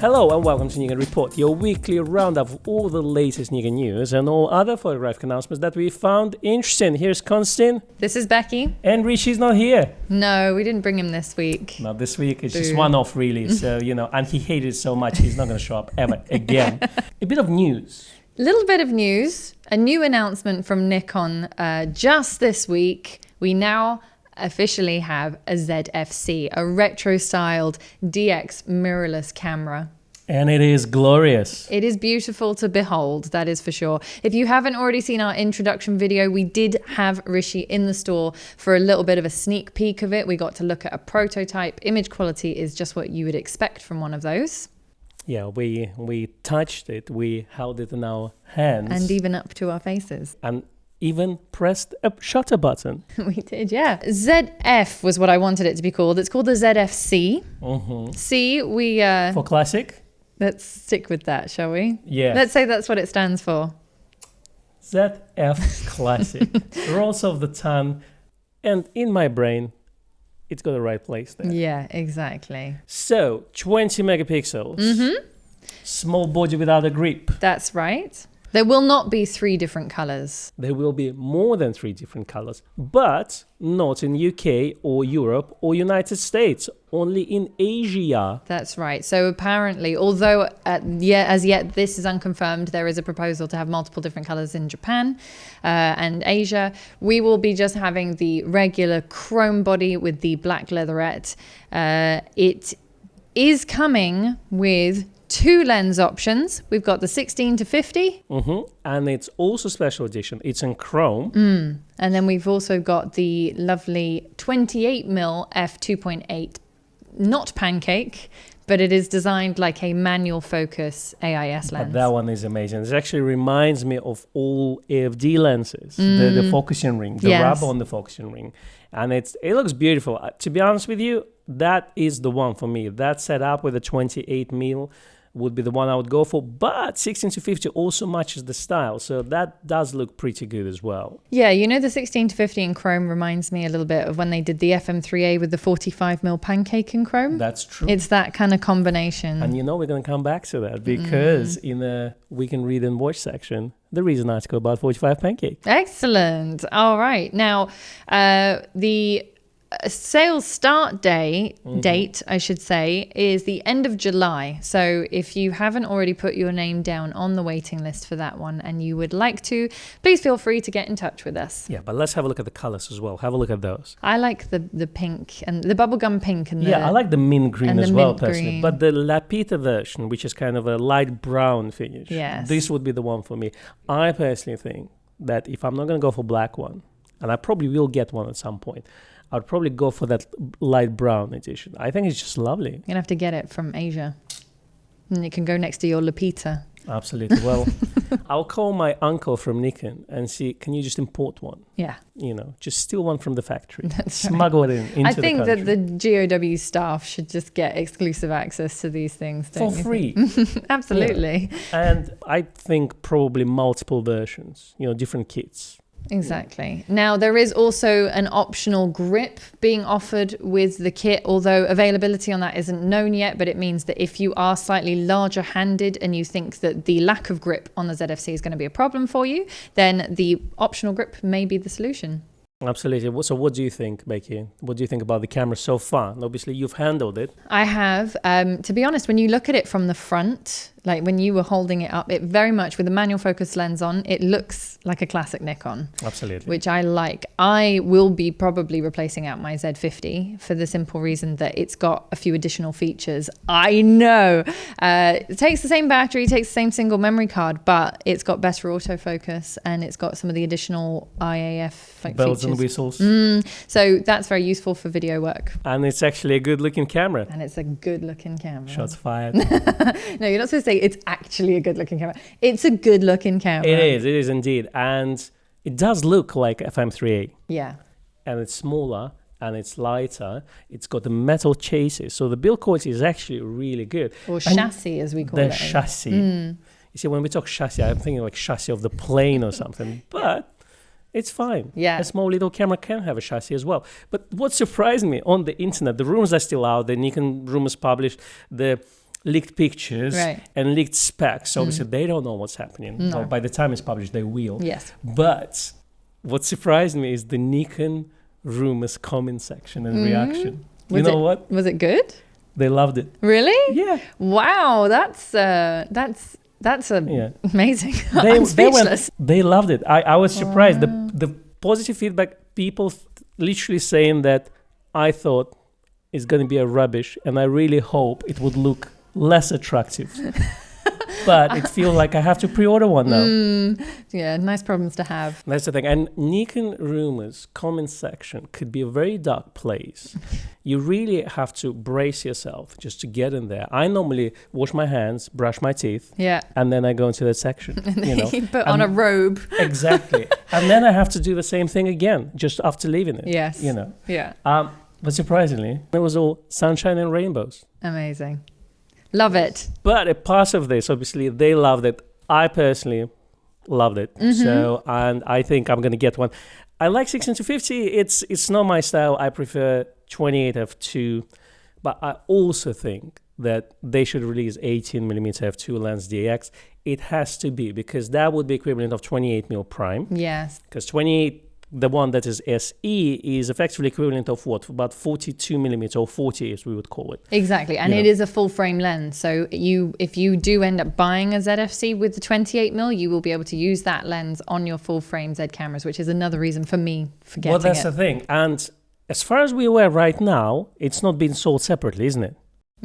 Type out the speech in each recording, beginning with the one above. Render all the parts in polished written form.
Hello and welcome to Nikon Report, your weekly roundup of all the latest Nikon news and all other photographic announcements that we found interesting. Here's Konstantin. This is Becky. And Rishi's not here. No, we didn't bring him this week. Not this week. It's just one off, really. So, and he hated it so much, he's not going to show up ever again. A bit of news. Little bit of news. A new announcement from Nikon just this week. We now officially have a ZFC, a retro-styled DX mirrorless camera. And it is glorious. It is beautiful to behold, that is for sure. If you haven't already seen our introduction video, we did have Rishi in the store for a little bit of a sneak peek of it. We got to look at a prototype. Image quality is just what you would expect from one of those. Yeah, we touched it, we held it in our hands. And even up to our faces. And even pressed a shutter button. We did, yeah. ZF was what I wanted it to be called. It's called the ZFC. For classic? Let's stick with that, shall we? Yeah. Let's say that's what it stands for. ZF Classic. Rolls of the tongue. And in my brain, it's got the right place there. Yeah, exactly. So, 20 megapixels. Small body without a grip. That's right. There will not be 3 different colors. There will be more than 3 different colors, but not in UK or Europe or United States, only in Asia. That's right. So apparently, although as yet this is unconfirmed, there is a proposal to have multiple different colors in Japan and Asia. We will be just having the regular chrome body with the black leatherette. It is coming with 2 lens options. We've got the 16 to 50. And it's also special edition. It's in chrome. And then we've also got the lovely 28mm f2.8, not pancake, but it is designed like a manual focus AIS lens. But that one is amazing. It actually reminds me of all AFD lenses, the focusing ring, the rubber on the focusing ring. And it looks beautiful. To be honest with you, that is the one for me. That setup with a 28mm would be the one I would go for, but 16 to 50 also matches the style, so that does look pretty good as well. Yeah, the 16 to 50 in chrome reminds me a little bit of when they did the FM3A with the 45mm pancake in chrome. That's true. It's that kind of combination. And we're going to come back to that because in the We Can Read and Watch section, there is an article about 45 pancake. Excellent. All right. Now, the sales start date, I should say, is the end of July. So if you haven't already put your name down on the waiting list for that one and you would like to, please feel free to get in touch with us. Yeah, but let's have a look at the colors as well. Have a look at those. I like the pink and the bubblegum pink. And I like the mint green as well, personally. Green. But the Lapita version, which is kind of a light brown finish, this would be the one for me. I personally think that if I'm not going to go for black one, and I probably will get one at some point, I'd probably go for that light brown edition. I think it's just lovely. You're going to have to get it from Asia. And it can go next to your Lapita. Absolutely. Well, I'll call my uncle from Nikon and see, can you just import one? Yeah. Just steal one from the factory. That's Smuggle it into the country. I think that the GOW staff should just get exclusive access to these things. For free. Absolutely. Yeah. And I think probably multiple versions, different kits. Exactly. Now, there is also an optional grip being offered with the kit, although availability on that isn't known yet, but it means that if you are slightly larger handed and you think that the lack of grip on the ZFC is going to be a problem for you, then the optional grip may be the solution. Absolutely. So what do you think, Becky? What do you think about the camera so far? Obviously, you've handled it. I have. To be honest, when you look at it from the front, like when you were holding it up, it very much, with the manual focus lens on, it looks like a classic Nikon. Absolutely. Which I like. I will be probably replacing out my Z50 for the simple reason that it's got a few additional features. I know. It takes the same battery, takes the same single memory card, but it's got better autofocus and it's got some of the additional IAF features. Bells and whistles. So that's very useful for video work. And it's actually a good looking camera. And it's a good looking camera. Shots fired. No, you're not supposed to say it's actually a good looking camera. It's a good looking camera. It is indeed. And it does look like FM3A. Yeah. And it's smaller and it's lighter. It's got the metal chassis. So the build quality is actually really good. Or chassis, as we call it. The chassis. You see, when we talk chassis, I'm thinking like chassis of the plane or something. But it's fine. Yeah. A small little camera can have a chassis as well. But what surprised me on the internet, the rumors are still out. The Nikon rumors published, the leaked pictures and leaked specs. So obviously they don't know what's happening. No. Well, by the time it's published, they will. Yes. But what surprised me is the Nikon rumors comment section and reaction. You know what? Was it good? They loved it. Really? Yeah. Wow, that's amazing. I'm speechless. They loved it. I was surprised. The positive feedback, people literally saying that I thought it's going to be a rubbish, and I really hope it would look less attractive. But it feels like I have to pre-order one now. Yeah, nice problems to have. That's the thing. And Nikon rumors comment section could be a very dark place. You really have to brace yourself just to get in there. I normally wash my hands, brush my teeth, and then I go into that section. And then you put on a robe. Exactly. And then I have to do the same thing again, just after leaving it. Yes. Yeah. But surprisingly, it was all sunshine and rainbows. Amazing. Love it. But a part of this, obviously, they loved it. I personally loved it. So, and I think I'm going to get one. I like 16-50. It's not my style. I prefer 28 f2. But I also think that they should release 18mm f2 lens DX. It has to be, because that would be equivalent of 28mm prime. Yes. Because 28, the one that is SE, is effectively equivalent of what? About 42mm or 40, as we would call it. Exactly. And it is a full frame lens. So if you do end up buying a ZFC with the 28mm, you will be able to use that lens on your full frame Z cameras, which is another reason for me for getting it. Well, that's the thing. And as far as we're aware right now, it's not being sold separately, isn't it?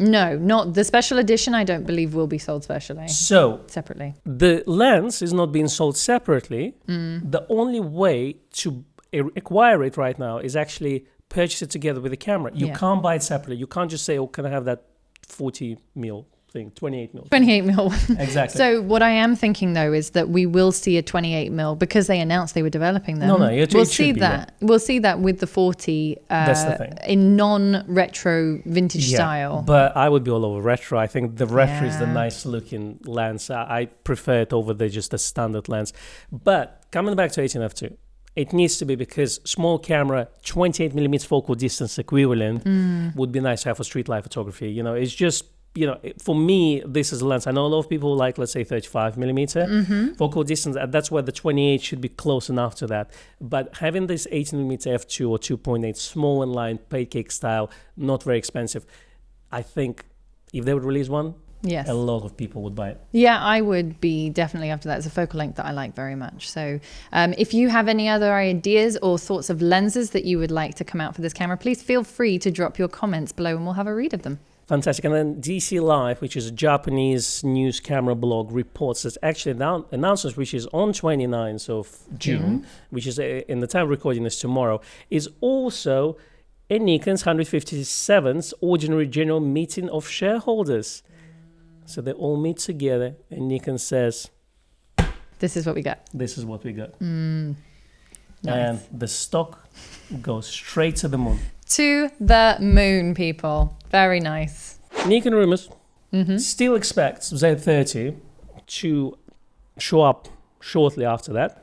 No, not the special edition. I don't believe will be sold separately. Separately. The lens is not being sold separately. The only way to acquire it right now is actually purchase it together with the camera. You can't buy it separately. You can't just say, "Oh, can I have that 40mm thing, 28mm?" 28mm. Exactly. So what I am thinking though is that we will see a 28mm because they announced they were developing them. We'll see that. We'll see that with the 40 That's the thing. In non-retro vintage style. But I would be all over retro. I think the retro is the nice looking lens. I prefer it over just the standard lens. But coming back to 18f2, it needs to be, because small camera, 28mm focal distance equivalent would be nice to have for street light photography. It's just, for me, this is a lens. I know a lot of people like, let's say, 35mm focal distance. And that's where the 28 should be close enough to that. But having this 18mm f2 or 2.8, small and light, pancake style, not very expensive, I think if they would release one, a lot of people would buy it. Yeah, I would be definitely after that. It's a focal length that I like very much. So if you have any other ideas or thoughts of lenses that you would like to come out for this camera, please feel free to drop your comments below and we'll have a read of them. Fantastic. And then DC Live, which is a Japanese news camera blog, reports that actually announcements, which is on 29th of June, which is in the time of recording this tomorrow, is also a Nikon's 157th ordinary general meeting of shareholders. So they all meet together and Nikon says, "This is what we got. This is what we got." Nice. And the stock goes straight to the moon. To the moon, people. Very nice. Nikon rumors still expects Z30 to show up shortly after that.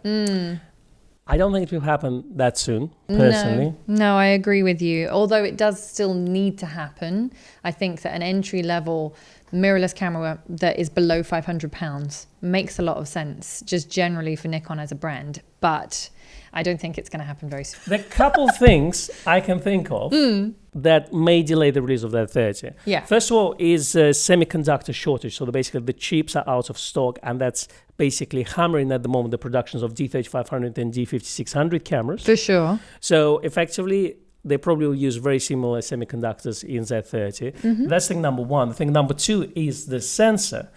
I don't think it will happen that soon, personally. No, I agree with you. Although it does still need to happen, I think that an entry-level mirrorless camera that is below £500 makes a lot of sense, just generally for Nikon as a brand. But I don't think it's going to happen very soon. The couple things I can think of that may delay the release of that 30. First of all is semiconductor shortage. So basically the chips are out of stock, and that's basically hammering at the moment the productions of D3500 and D5600 cameras. For sure. So effectively, they probably will use very similar semiconductors in Z30. That's thing number one. Thing number two is the sensor.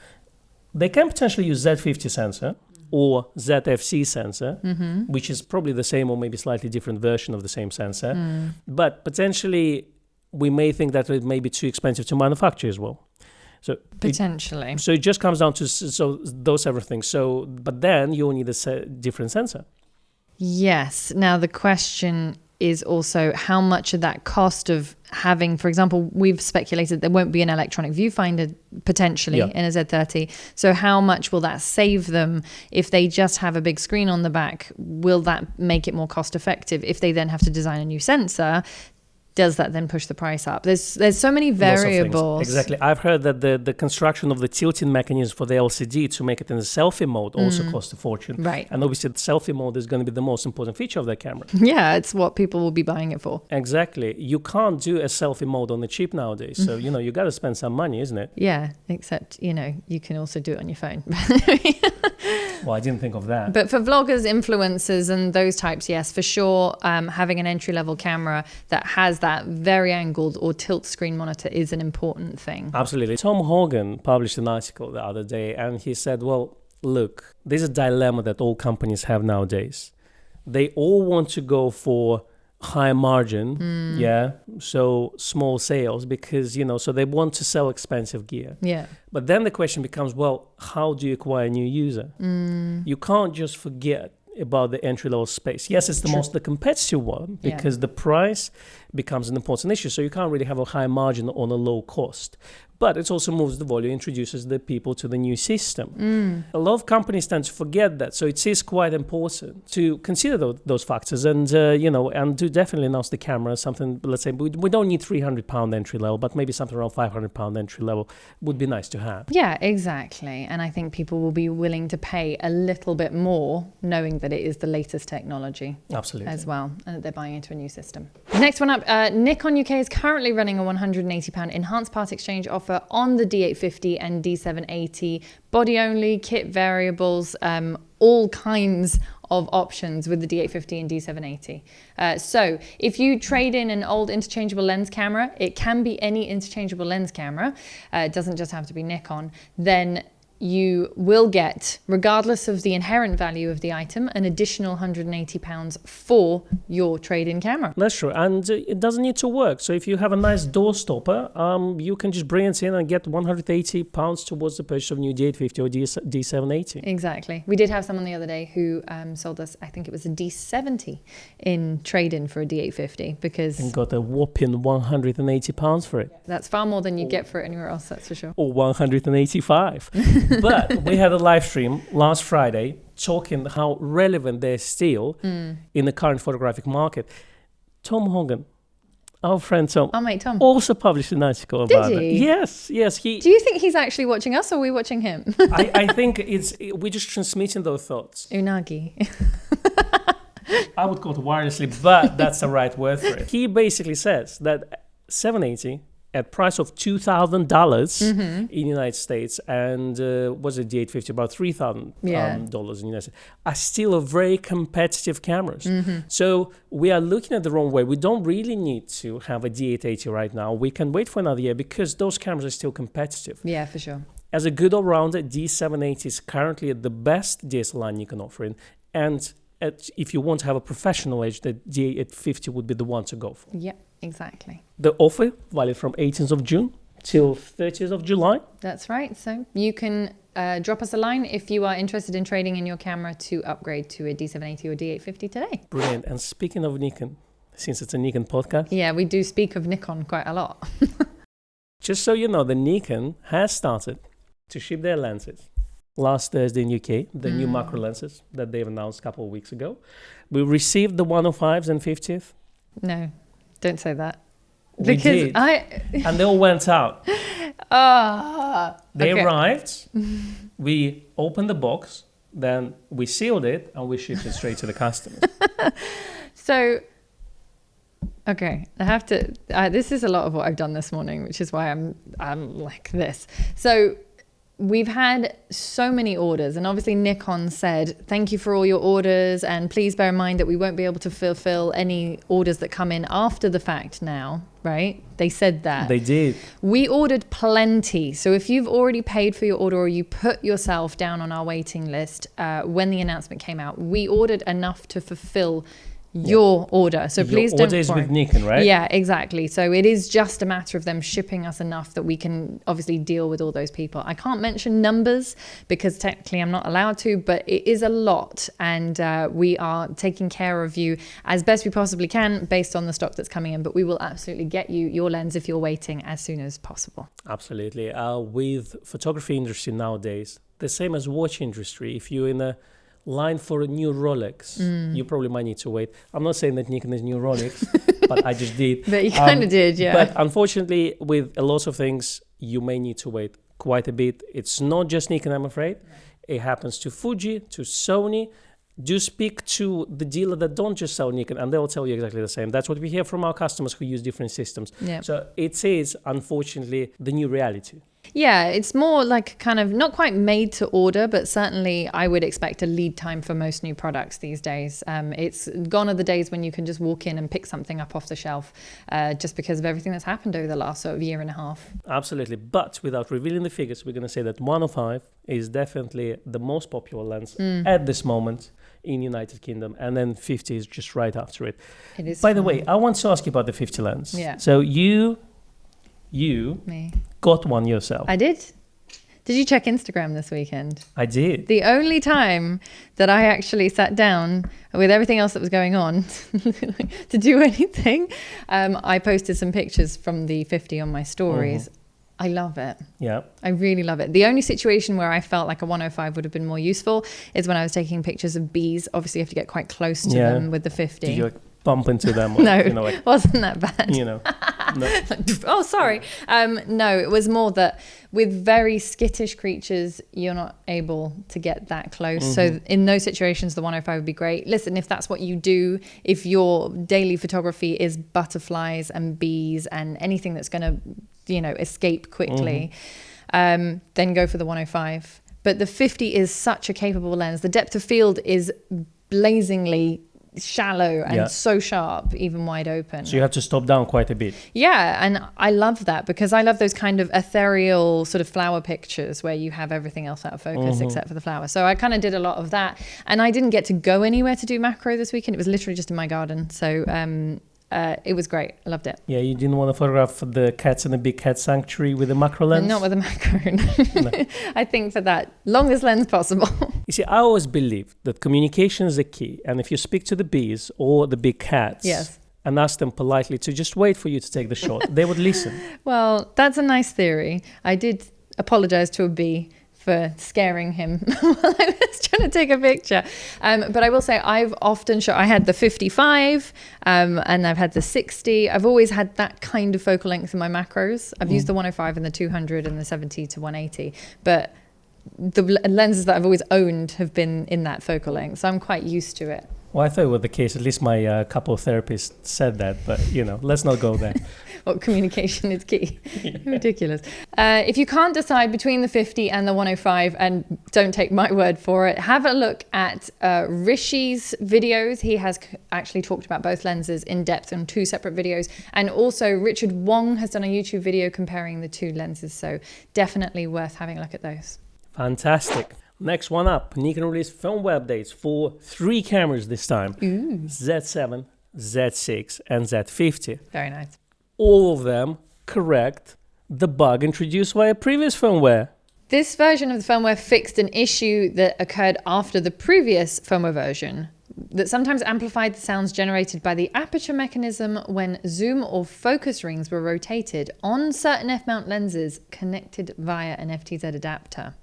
They can potentially use Z50 sensor or ZFC sensor, which is probably the same or maybe slightly different version of the same sensor. But potentially, we may think that it may be too expensive to manufacture as well. So potentially. It just comes down to those several things. But then you'll need a different sensor. Yes. Now the question is also how much of that cost of having, for example, we've speculated there won't be an electronic viewfinder potentially in a Z30. So how much will that save them if they just have a big screen on the back? Will that make it more cost effective if they then have to design a new sensor does that then push the price up? There's so many variables. Exactly. I've heard that the construction of the tilting mechanism for the LCD to make it in the selfie mode also costs a fortune. Right. And obviously the selfie mode is going to be the most important feature of that camera. Yeah, it's what people will be buying it for. Exactly. You can't do a selfie mode on the cheap nowadays. So, you got to spend some money, isn't it? Yeah, except, you can also do it on your phone. Well, I didn't think of that. But for vloggers, influencers, and those types, yes, for sure, having an entry-level camera that has that very angled or tilt screen monitor is an important thing. Absolutely. Tom Hogan published an article the other day, and he said, well, look, there's a dilemma that all companies have nowadays. They all want to go for high margin, so small sales, because, so they want to sell expensive gear. Yeah. But then the question becomes, well, how do you acquire a new user? You can't just forget about the entry-level space. Yes, it's the competitive one, because the price becomes an important issue. So you can't really have a high margin on a low cost. But it also moves the volume, introduces the people to the new system. A lot of companies tend to forget that. So it is quite important to consider those factors and, and to definitely announce the camera, something, let's say, we don't need £300 entry level, but maybe something around £500 entry level would be nice to have. Yeah, exactly. And I think people will be willing to pay a little bit more knowing that it is the latest technology. Absolutely. As well, and that they're buying into a new system. Next one up, Nikon UK is currently running a £180 enhanced part exchange offer on the D850 and D780, body only, kit variables, all kinds of options with the D850 and D780. So if you trade in an old interchangeable lens camera, it can be any interchangeable lens camera, it doesn't just have to be Nikon, then you will get, regardless of the inherent value of the item, an additional £180 for your trade-in camera. That's true, and it doesn't need to work. So if you have a nice door stopper, you can just bring it in and get £180 towards the purchase of new D850 or D780. Exactly. We did have someone the other day who sold us, I think it was a D70 in trade-in for a D850 because... And got a whopping £180 for it. That's far more than you get for it anywhere else, that's for sure. Or 185. But we had a live stream last Friday talking how relevant they're still in the current photographic market. Tom Hogan, our friend Tom, our mate Tom, also published an article about it. Yes. Do you think he's actually watching us or are we watching him? I think we're just transmitting those thoughts. Unagi. I would call it wirelessly, but that's the right word for it. He basically says that 780 at price of $2,000 in the United States and was it the D850 about $3,000 in the United States are still a very competitive cameras. So we are looking at the wrong way. We don't really need to have a D880 right now. We can wait for another year because those cameras are still competitive. Yeah, for sure. As a good all-rounder, D780 is currently the best DSLR Nikon offering, and if you want to have a professional edge, the D850 would be the one to go for. Yeah, exactly. The offer valid from 18th of June till 30th of July. That's right. So you can drop us a line if you are interested in trading in your camera to upgrade to a D780 or D850 today. Brilliant. And speaking of Nikon, since it's a Nikon podcast. Yeah, we do speak of Nikon quite a lot. Just so you know, the Nikon has started to ship their lenses. Last Thursday in UK, the new macro lenses that they've announced a couple of weeks ago. We received the 105s and 50th. No, don't say that. We did. And they all went out. They arrived, we opened the box, then we sealed it and we shipped it straight to the customer. So, okay, I have to, this is a lot of what I've done this morning, which is why I'm like this. So we've had so many orders, and obviously Nikon said, thank you for all your orders, and please bear in mind that we won't be able to fulfill any orders that come in after the fact now, right? They said that. They did. We ordered plenty. So if you've already paid for your order or you put yourself down on our waiting list when the announcement came out, we ordered enough to fulfill your order. So please don't worry. Your order is with Nikon, right? Yeah, exactly. So it is just a matter of them shipping us enough that we can obviously deal with all those people. I can't mention numbers because technically I'm not allowed to, but it is a lot, and we are taking care of you as best we possibly can based on the stock that's coming in, but we will absolutely get you your lens if you're waiting as soon as possible. Absolutely. With photography industry nowadays, the same as watch industry, if you're in a line for a new Rolex. You probably might need to wait. I'm not saying that Nikon is new Rolex, but I just did. But you kind of did, yeah. But unfortunately, with a lot of things, you may need to wait quite a bit. It's not just Nikon, I'm afraid. It happens to Fuji, to Sony. Do speak to the dealer that don't just sell Nikon, and they will tell you exactly the same. That's what we hear from our customers who use different systems. Yeah. So it is, unfortunately, the new reality. Yeah, it's more like kind of not quite made to order, but certainly I would expect a lead time for most new products these days. It's gone are the days when you can just walk in and pick something up off the shelf just because of everything that's happened over the last sort of year and a half. Absolutely. But without revealing the figures, we're going to say that 105 is definitely the most popular lens at this moment in United Kingdom, and then 50 is just right after it. It is. By the way, I want to ask you about the 50 lens. Yeah. So you Me. got one yourself. I did. Did you check Instagram this weekend? I did. The only time that I actually sat down with everything else that was going on to do anything, I posted some pictures from the 50 on my stories. I love it. Yeah. I really love it. The only situation where I felt like a 105 would have been more useful is when I was taking pictures of bees. Obviously, you have to get quite close to them with the 50. Did you bump into them? Or, No, wasn't that bad. No. Oh, sorry. No, it was more that with very skittish creatures, you're not able to get that close. So in those situations, the 105 would be great. Listen, if that's what you do, if your daily photography is butterflies and bees and anything that's going to, escape quickly, then go for the 105. But the 50 is such a capable lens. The depth of field is blazingly shallow and so sharp, even wide open. So you have to stop down quite a bit. Yeah, and I love that because I love those kind of ethereal sort of flower pictures where you have everything else out of focus except for the flower. So I kind of did a lot of that, and I didn't get to go anywhere to do macro this weekend. It was literally just in my garden. So it was great. I loved it. Yeah, you didn't want to photograph the cats in the big cat sanctuary with a macro lens? Not with a macro. No. I think for that, longest lens possible. You see, I always believe that communication is the key. And if you speak to the bees or the big cats and ask them politely to just wait for you to take the shot, they would listen. Well, that's a nice theory. I did apologize to a bee for scaring him while I was trying to take a picture. But I will say I've often shot, I had the 55 and I've had the 60. I've always had that kind of focal length in my macros. I've used the 105 and the 200 and the 70 to 180. But the lenses that I've always owned have been in that focal length. So I'm quite used to it. Well, I thought it was the case. At least my couple of therapists said that. But, let's not go there. Well, communication is key. Ridiculous. If you can't decide between the 50 and the 105, and don't take my word for it, have a look at Rishi's videos. He has actually talked about both lenses in depth on 2 separate videos. And also Richard Wong has done a YouTube video comparing the 2 lenses. So definitely worth having a look at those. Fantastic. Next one up, Nikon released firmware updates for 3 cameras this time. Z7, Z6 and Z50. Very nice. All of them correct the bug introduced via previous firmware. This version of the firmware fixed an issue that occurred after the previous firmware version that sometimes amplified the sounds generated by the aperture mechanism when zoom or focus rings were rotated on certain F-mount lenses connected via an FTZ adapter.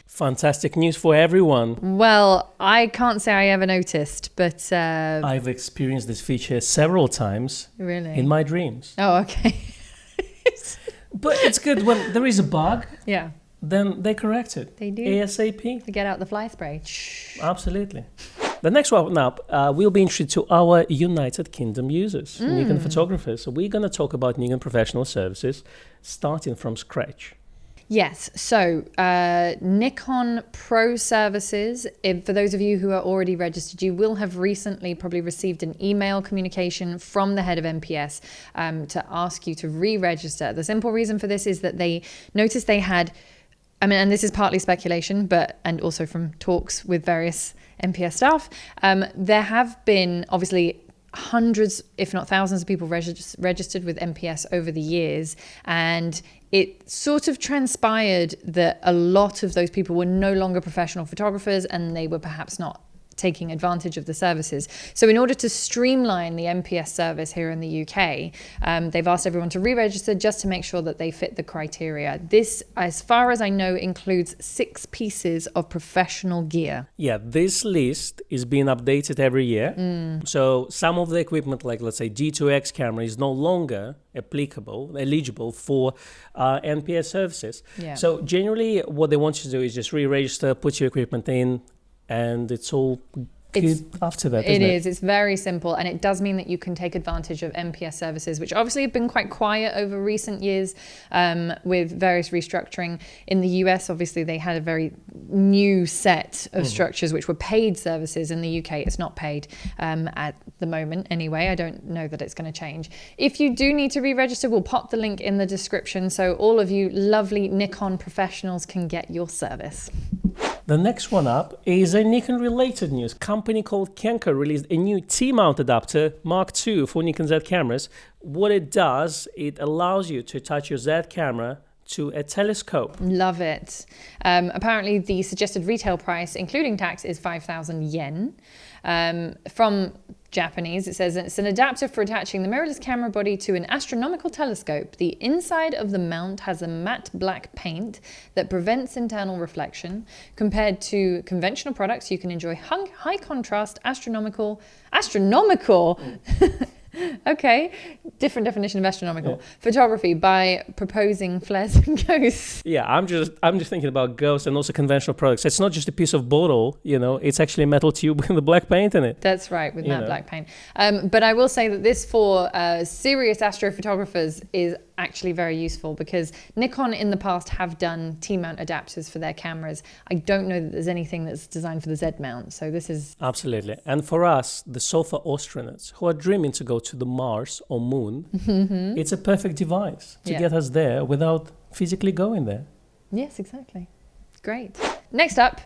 Fantastic news for everyone. Well, I can't say I ever noticed, but... I've experienced this feature several times. Really? In my dreams. Oh, okay. But it's good when there is a bug. Yeah. Then they correct it. They do. ASAP. To get out the fly spray. Absolutely. The next one up will be interested to our United Kingdom users, Nikon photographers. So we're going to talk about Nikon Professional Services starting from scratch. Yes, so Nikon Pro Services, for those of you who are already registered, you will have recently probably received an email communication from the head of NPS to ask you to re-register. The simple reason for this is that they noticed they had, and this is partly speculation, and also from talks with various NPS staff, there have been obviously hundreds, if not thousands of people registered with NPS over the years. And it sort of transpired that a lot of those people were no longer professional photographers and they were perhaps not taking advantage of the services. So in order to streamline the NPS service here in the UK, they've asked everyone to re-register just to make sure that they fit the criteria. This, as far as I know, includes 6 pieces of professional gear. Yeah, this list is being updated every year. So some of the equipment, like let's say G2X camera, is no longer eligible for NPS services. Yeah. So generally what they want you to do is just re-register, put your equipment in, and it's all good after that, isn't it? It is. It's very simple, and it does mean that you can take advantage of NPS services, which obviously have been quite quiet over recent years with various restructuring. In the US, obviously, they had a very new set of structures which were paid services. In the UK, it's not paid at the moment anyway. I don't know that it's going to change. If you do need to re-register, we'll pop the link in the description so all of you lovely Nikon professionals can get your service. The next one up is a Nikon-related news. A company called Kenko released a new T-mount adapter Mark II for Nikon Z cameras. What it does, it allows you to attach your Z camera to a telescope. Love it. Apparently, the suggested retail price, including tax, is 5,000 yen. From Japanese, it says it's an adapter for attaching the mirrorless camera body to an astronomical telescope. The inside of the mount has a matte black paint that prevents internal reflection. Compared to conventional products, you can enjoy high contrast astronomical okay, different definition of astronomical photography by proposing flares and ghosts. Yeah, I'm just thinking about ghosts and also conventional products. It's not just a piece of bottle, it's actually a metal tube with the black paint in it. That's right, with matte black paint. But I will say that this for serious astrophotographers is actually very useful, because Nikon in the past have done T-mount adapters for their cameras. I don't know that there's anything that's designed for the Z mount, so this is... Absolutely. And for us, the SOFA astronauts who are dreaming to go to the Mars or Moon, it's a perfect device to get us there without physically going there. Yes, exactly. Great. Next up,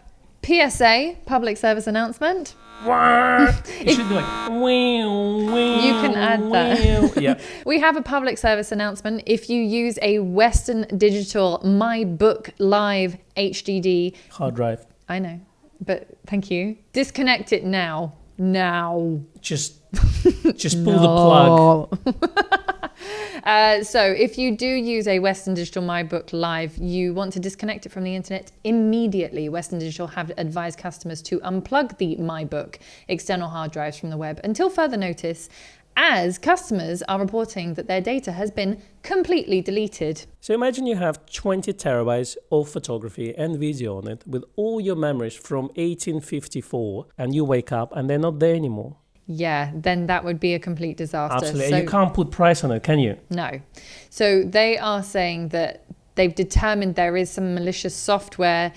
PSA, public service announcement. It should be like, you can add that. Yeah. We have a public service announcement. If you use a Western Digital MyBook Live HDD hard drive. I know, but thank you. Disconnect it now. Just pull the plug. So if you do use a Western Digital MyBook Live, you want to disconnect it from the internet immediately. Western Digital have advised customers to unplug the MyBook external hard drives from the web until further notice, as customers are reporting that their data has been completely deleted. So imagine you have 20 terabytes of photography and video on it with all your memories from 1854, and you wake up and they're not there anymore. Yeah, then that would be a complete disaster. Absolutely. So, you can't put price on it, can you? No. So they are saying that they've determined there is some malicious software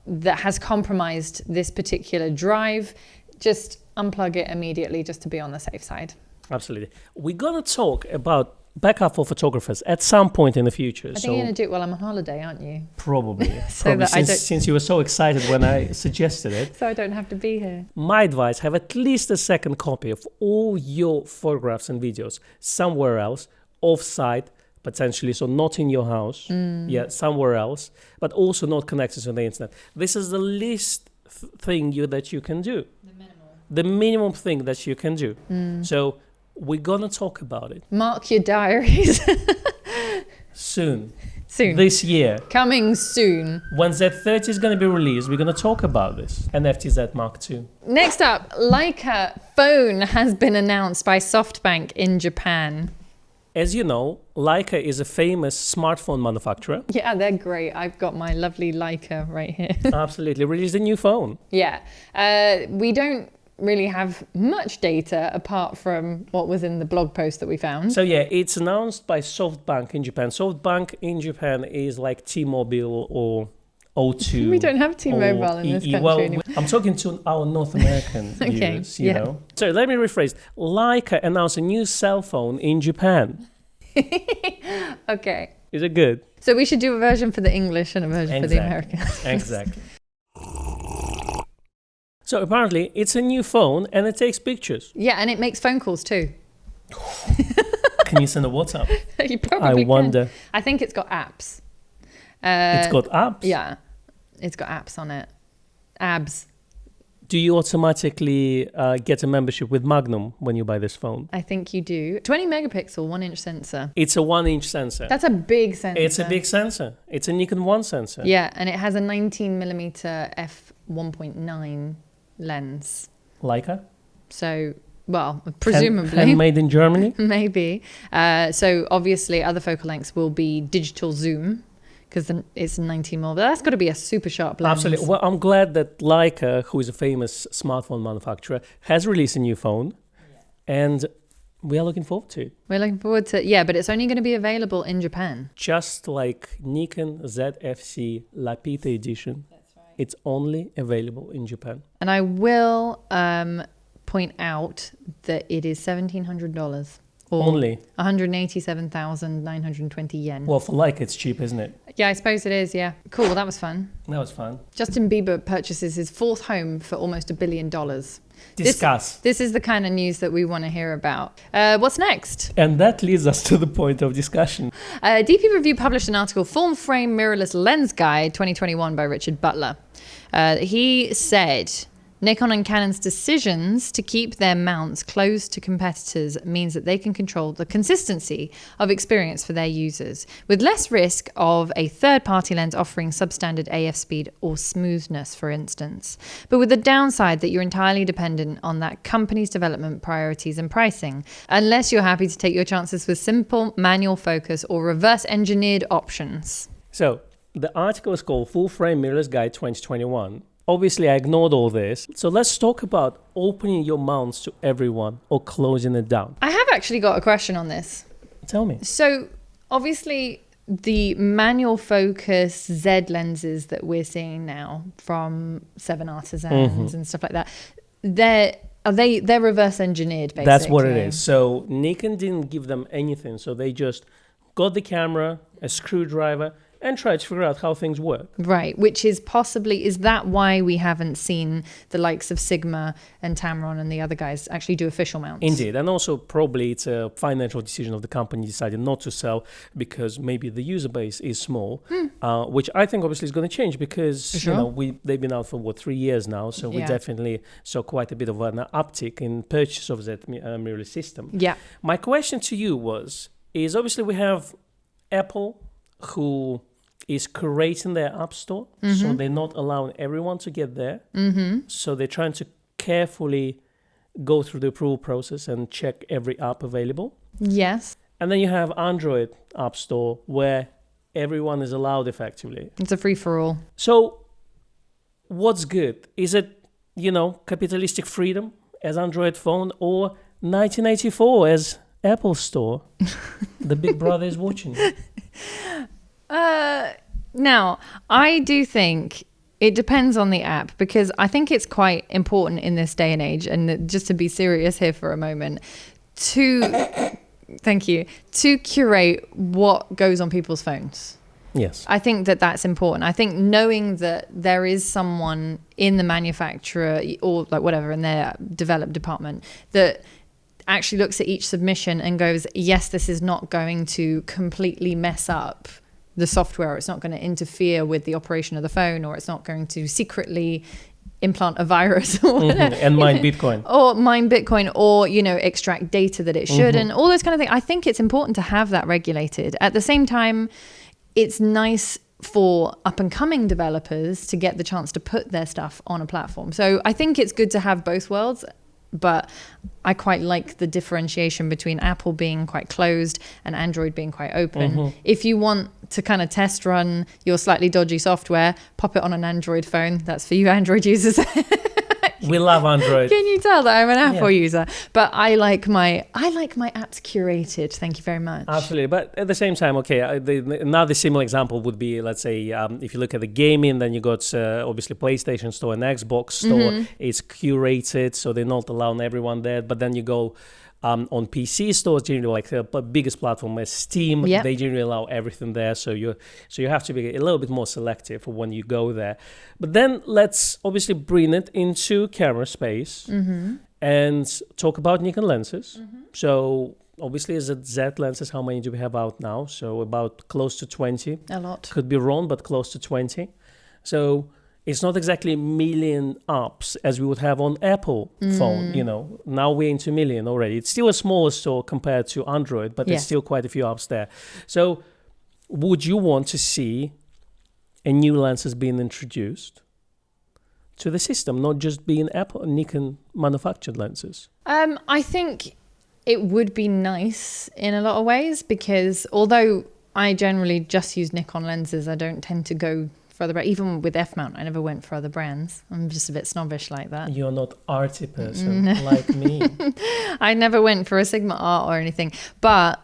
that has compromised this particular drive. Just unplug it immediately just to be on the safe side. Absolutely. We're going to talk about backup for photographers at some point in the future. I think you're going to do it while I'm on holiday, aren't you? Probably. Since you were so excited when I suggested it. So I don't have to be here. My advice, have at least a second copy of all your photographs and videos somewhere else, off-site, potentially, so not in your house, somewhere else, but also not connected to the internet. This is the least thing that you can do. The minimum thing that you can do. So we're going to talk about it. Mark your diaries. Soon. Soon. This year. Coming soon. When Z30 is going to be released, we're going to talk about this. NFT Z Mark II. Next up, Leica Phone has been announced by SoftBank in Japan. As you know, Leica is a famous smartphone manufacturer. Yeah, they're great. I've got my lovely Leica right here. Absolutely. Released a new phone. Yeah. We don't really have much data apart from what was in the blog post that we found. So yeah, it's announced by SoftBank in Japan. SoftBank in Japan is like T-Mobile or O2. We don't have T-Mobile in this country anymore. I'm talking to our North American viewers, you know. So let me rephrase. Leica announced a new cell phone in Japan. Okay. Is it good? So we should do a version for the English and a version for the Americans. Exactly. So apparently it's a new phone and it takes pictures. Yeah, and it makes phone calls too. Can you send a WhatsApp? You probably I wonder. can. I think it's got apps. It's got apps? Yeah, it's got apps on it. Abs. Do you automatically get a membership with Magnum when you buy this phone? I think you do. 20 megapixel, 1-inch sensor. It's a 1-inch sensor. That's a big sensor. It's a big sensor. It's a Nikon 1 sensor. Yeah, and it has a 19 millimeter f1.9 lens. Leica? So, well, presumably. Handmade in Germany? Maybe. So obviously other focal lengths will be digital zoom, because it's 19 mm, but that's got to be a super sharp lens. Absolutely. Well, I'm glad that Leica, who is a famous smartphone manufacturer, has released a new phone, and we are looking forward to it. We're looking forward to, yeah, but it's only going to be available in Japan. Just like Nikon Zfc Lapita edition, That's right. it's only available in Japan. And I will point out that it is $1,700. Or Only? 187,920 yen. Well, for Leica, it's cheap, isn't it? Yeah, I suppose it is, yeah. Cool, well, that was fun. That was fun. Justin Bieber purchases his fourth home for almost $1 billion. Discuss. This is the kind of news that we want to hear about. What's next? And that leads us to the point of discussion. DP Review published an article, Full Frame Mirrorless Lens Guide 2021 by Richard Butler. He said, Nikon and Canon's decisions to keep their mounts close to competitors means that they can control the consistency of experience for their users, with less risk of a third-party lens offering substandard AF speed or smoothness, for instance, but with the downside that you're entirely dependent on that company's development priorities and pricing, unless you're happy to take your chances with simple manual focus or reverse-engineered options. So, the article is called Full Frame Mirrorless Guide 2021. Obviously, I ignored all this. So let's talk about opening your mounts to everyone or closing it down. I have actually got a question on this. Tell me. So obviously the manual focus Z lenses that we're seeing now from Seven Artisans and stuff like that, they're reverse engineered basically. That's what it is. So Nikon didn't give them anything. So they just got the camera, a screwdriver, and try to figure out how things work. Right, which is possibly, is that why we haven't seen the likes of Sigma and Tamron and the other guys actually do official mounts? Indeed, and also probably it's a financial decision of the company decided not to sell because maybe the user base is small, which I think obviously is going to change because they've been out for 3 years now, so we definitely saw quite a bit of an uptick in purchase of that mirrorless system. Yeah. My question to you is obviously we have Apple, who is curating their app store, so they're not allowing everyone to get there. So they're trying to carefully go through the approval process and check every app available. Yes. And then you have Android app store where everyone is allowed effectively. It's a free-for-all. So what's good? Is it, capitalistic freedom as Android phone or 1984 as Apple store? The big brother is watching. Now, I do think it depends on the app because I think it's quite important in this day and age, and just to be serious here for a moment, to curate what goes on people's phones. Yes. I think that that's important. I think knowing that there is someone in the manufacturer or like whatever in their develop department that actually looks at each submission and goes, yes, this is not going to completely mess up the software, or it's not going to interfere with the operation of the phone, or it's not going to secretly implant a virus or whatever. And mine Bitcoin. Or mine Bitcoin, or, extract data that it should, and all those kind of things. I think it's important to have that regulated. At the same time, it's nice for up and coming developers to get the chance to put their stuff on a platform. So I think it's good to have both worlds. But I quite like the differentiation between Apple being quite closed and Android being quite open. If you want to kind of test run your slightly dodgy software, pop it on an Android phone. That's for you Android users. We love Android. Can you tell that I'm an Apple user? But I like my apps curated. Thank you very much. Absolutely. But at the same time, another similar example would be, let's say, if you look at the gaming, then you got obviously PlayStation Store and Xbox Store. It's curated, so they're not allowing everyone there. But then you go on PC stores, generally like the biggest platform as Steam, they generally allow everything there. So you have to be a little bit more selective when you go there. But then let's obviously bring it into camera space and talk about Nikon lenses. So obviously as a Z lenses, how many do we have out now? So about close to 20. A lot. Could be wrong, but close to 20. So it's not exactly million apps as we would have on Apple phone, you know. Now we're into million already. It's still a smaller store compared to Android, but there's still quite a few apps there. So would you want to see a new lenses being introduced to the system, not just being Apple and Nikon manufactured lenses? I think it would be nice in a lot of ways, because although I generally just use Nikon lenses, I don't tend to go for other brands. Even with F-mount, I never went for other brands. I'm just a bit snobbish like that. You're not arty person like me. I never went for a Sigma Art or anything. But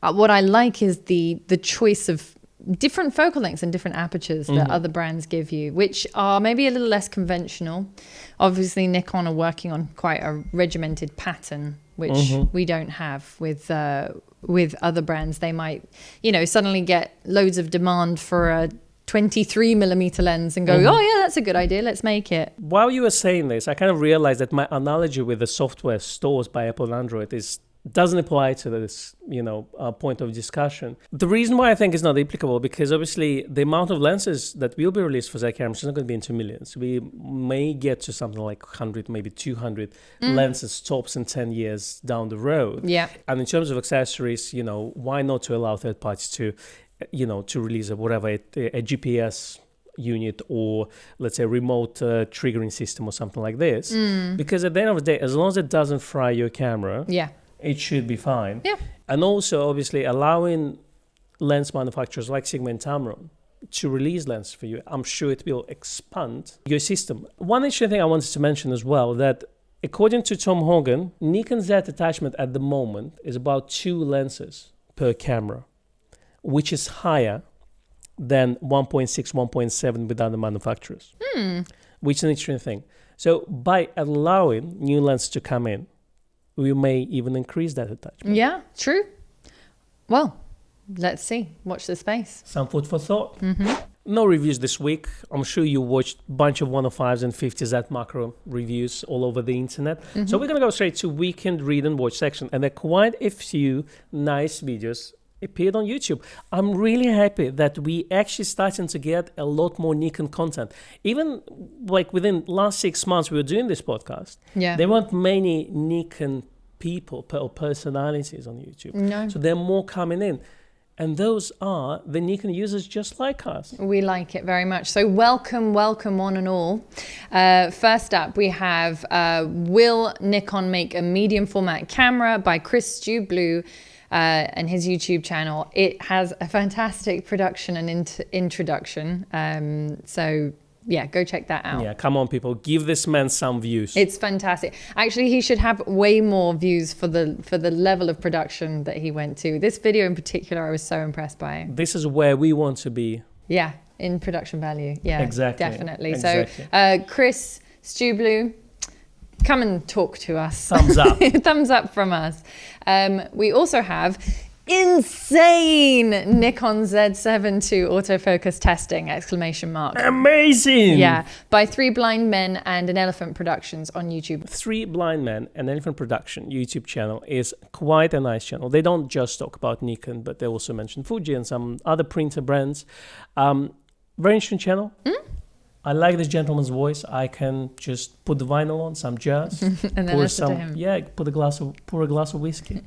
what I like is the choice of different focal lengths and different apertures that other brands give you, which are maybe a little less conventional. Obviously, Nikon are working on quite a regimented pattern, which we don't have with other brands. They might, you know, suddenly get loads of demand for a 23mm lens and go, oh yeah, that's a good idea, let's make it. While you were saying this, I kind of realized that my analogy with the software stores by Apple and Android doesn't apply to this, you know, point of discussion. The reason why I think it's not applicable, because obviously the amount of lenses that will be released for Z cameras is not going to be into millions. We may get to something like 100, maybe 200 lenses tops in 10 years down the road. Yeah. And in terms of accessories, you know, why not to allow third parties to, you know, to release a GPS unit, or let's say remote triggering system or something like this. Because at the end of the day, as long as it doesn't fry your camera, it should be fine. Yeah. And also, obviously, allowing lens manufacturers like Sigma and Tamron to release lenses for you, I'm sure it will expand your system. One interesting thing I wanted to mention as well, that according to Tom Hogan, Nikon Z attachment at the moment is about 2 lenses per camera, which is higher than 1.6, 1.7 with other manufacturers, which is an interesting thing. So by allowing new lenses to come in, we may even increase that attachment. Yeah, true. Well, let's see. Watch the space. Some food for thought. No reviews this week. I'm sure you watched a bunch of 105s and 50Z macro reviews all over the internet. So we're going to go straight to weekend read and watch section. And there are quite a few nice videos appeared on YouTube. I'm really happy that we actually starting to get a lot more Nikon content. Even like within last 6 months we were doing this podcast, there weren't many Nikon people or personalities on YouTube. No. So there are more coming in. And those are the Nikon users just like us. We like it very much. So welcome one and all. First up, we have Will Nikon Make a Medium Format Camera by Chris Stewblue. And his YouTube channel. It has a fantastic production and introduction. So yeah, go check that out. Yeah, come on people, give this man some views. It's fantastic. Actually, he should have way more views for the level of production that he went to. This video in particular, I was so impressed by. This is where we want to be. Yeah, in production value. Yeah, exactly. Definitely. Exactly. So Chris Stewblue, come and talk to us. Thumbs up. Thumbs up from us. We also have insane Nikon Z30 autofocus testing, ! Amazing. Yeah, by 3 Blind Men and an Elephant Productions on YouTube. 3 Blind Men and Elephant Production YouTube channel is quite a nice channel. They don't just talk about Nikon, but they also mention Fuji and some other printer brands. Very interesting channel. I like this gentleman's voice. I can just put the vinyl on, some jazz, and then listen to him. Yeah, pour a glass of whiskey.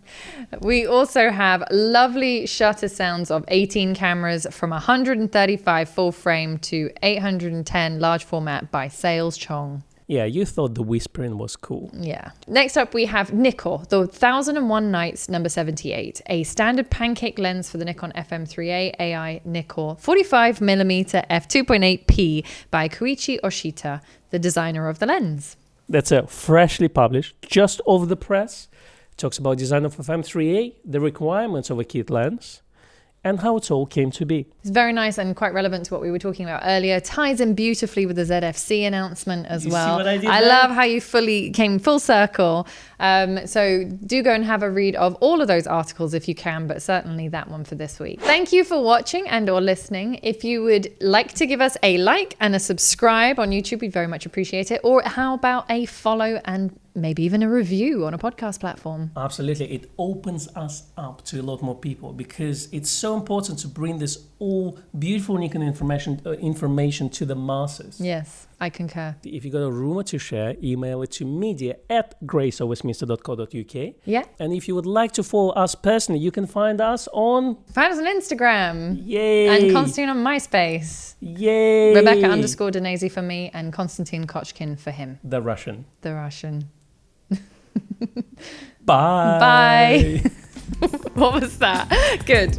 We also have lovely shutter sounds of 18 cameras from 135 full frame to 810 large format by Sales Chong. Yeah, you thought the whispering was cool. Yeah. Next up, we have Nikon, the 1001 Nights number 78, a standard pancake lens for the Nikon FM3A AI Nikon 45mm f2.8p by Koichi Oshita, the designer of the lens. That's a freshly published, just off the press. Talks about design of FM3A, the requirements of a kit lens, and how it all came to be. It's very nice and quite relevant to what we were talking about earlier. Ties in beautifully with the ZFC announcement as well. See what I did I there? love how you came full circle. So do go and have a read of all of those articles if you can, but certainly that one for this week. Thank you for watching and or listening. If you would like to give us a like and a subscribe on YouTube, we'd very much appreciate it. Or how about a follow and maybe even a review on a podcast platform. Absolutely. It opens us up to a lot more people because it's so important to bring this all beautiful Nikon information to the masses. Yes, I concur. If you got a rumor to share, email it to media@gracewestminster.co.uk. Yeah. And if you would like to follow us personally, you can find us on Instagram. Yay. And Konstantin on MySpace. Yay. Rebecca_Danese for me and Konstantin Kochkin for him. The Russian. Bye. Bye. What was that? Good.